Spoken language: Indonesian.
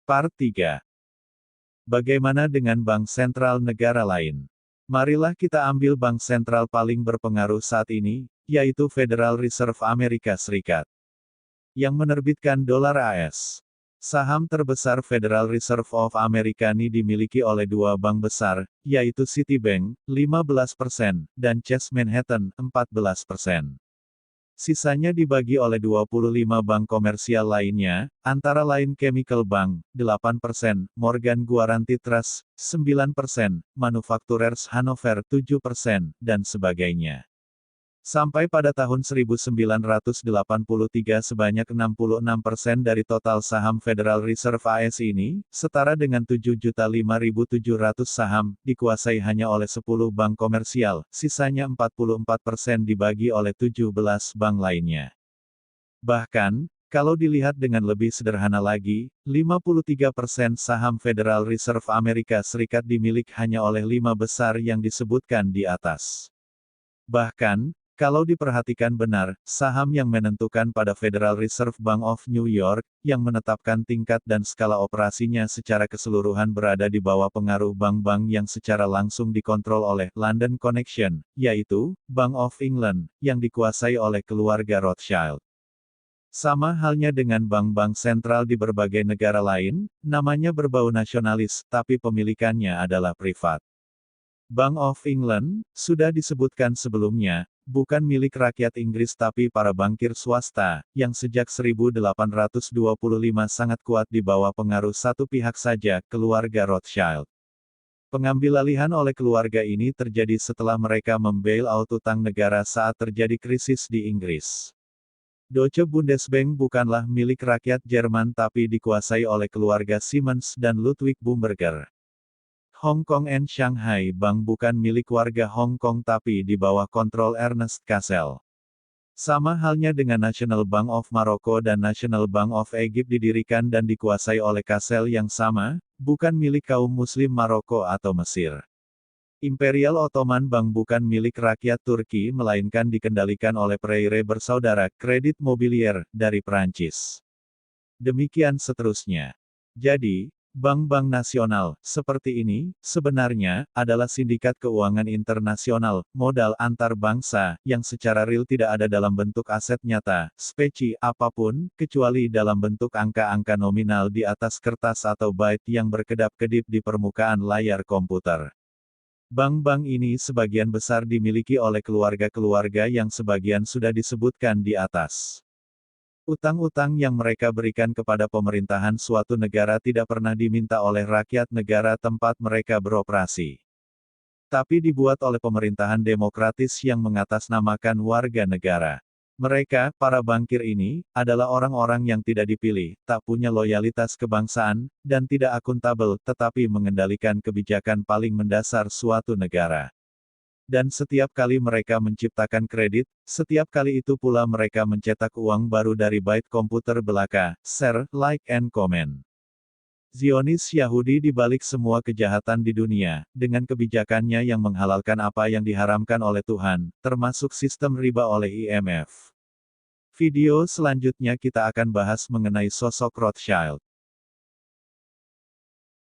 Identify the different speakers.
Speaker 1: Part 3. Bagaimana dengan bank sentral negara lain? Marilah kita ambil bank sentral paling berpengaruh saat ini, yaitu Federal Reserve Amerika Serikat, yang menerbitkan dolar AS. Saham terbesar Federal Reserve of America ini dimiliki oleh dua bank besar, yaitu Citibank, 15%, dan Chase Manhattan, 14%. Sisanya dibagi oleh 25 bank komersial lainnya, antara lain Chemical Bank, 8%, Morgan Guaranty Trust, 9%, Manufacturers Hanover, 7%, dan sebagainya. Sampai pada tahun 1983 sebanyak 66% dari total saham Federal Reserve AS ini, setara dengan 7.005.700 saham, dikuasai hanya oleh 10 bank komersial, sisanya 44% dibagi oleh 17 bank lainnya. Bahkan, kalau dilihat dengan lebih sederhana lagi, 53% saham Federal Reserve Amerika Serikat dimiliki hanya oleh 5 besar yang disebutkan di atas. Bahkan, kalau diperhatikan benar, saham yang menentukan pada Federal Reserve Bank of New York, yang menetapkan tingkat dan skala operasinya secara keseluruhan berada di bawah pengaruh bank-bank yang secara langsung dikontrol oleh London Connection, yaitu Bank of England, yang dikuasai oleh keluarga Rothschild. Sama halnya dengan bank-bank sentral di berbagai negara lain, namanya berbau nasionalis, tapi pemilikannya adalah privat. Bank of England, sudah disebutkan sebelumnya, bukan milik rakyat Inggris tapi para bankir swasta, yang sejak 1825 sangat kuat di bawah pengaruh satu pihak saja, keluarga Rothschild. Pengambilalihan oleh keluarga ini terjadi setelah mereka membail out utang negara saat terjadi krisis di Inggris. Deutsche Bundesbank bukanlah milik rakyat Jerman tapi dikuasai oleh keluarga Siemens dan Ludwig Bumberger. Hong Kong and Shanghai Bank bukan milik warga Hong Kong tapi di bawah kontrol Ernest Cassel. Sama halnya dengan National Bank of Morocco dan National Bank of Egypt didirikan dan dikuasai oleh Cassel yang sama, bukan milik kaum Muslim Maroko atau Mesir. Imperial Ottoman Bank bukan milik rakyat Turki melainkan dikendalikan oleh Preyre bersaudara, Credit Mobilier, dari Prancis. Demikian seterusnya. Jadi, bank-bank nasional, seperti ini, sebenarnya, adalah sindikat keuangan internasional, modal antar bangsa, yang secara real tidak ada dalam bentuk aset nyata, specie, apapun, kecuali dalam bentuk angka-angka nominal di atas kertas atau byte yang berkedap-kedip di permukaan layar komputer. Bank-bank ini sebagian besar dimiliki oleh keluarga-keluarga yang sebagian sudah disebutkan di atas. Utang-utang yang mereka berikan kepada pemerintahan suatu negara tidak pernah diminta oleh rakyat negara tempat mereka beroperasi. Tapi dibuat oleh pemerintahan demokratis yang mengatasnamakan warga negara. Mereka, para bankir ini, adalah orang-orang yang tidak dipilih, tak punya loyalitas kebangsaan, dan tidak akuntabel, tetapi mengendalikan kebijakan paling mendasar suatu negara. Dan setiap kali mereka menciptakan kredit, setiap kali itu pula mereka mencetak uang baru dari byte komputer belaka, share, like and comment. Zionis Yahudi di balik semua kejahatan di dunia, dengan kebijakannya yang menghalalkan apa yang diharamkan oleh Tuhan, termasuk sistem riba oleh IMF. Video selanjutnya kita akan bahas mengenai sosok Rothschild.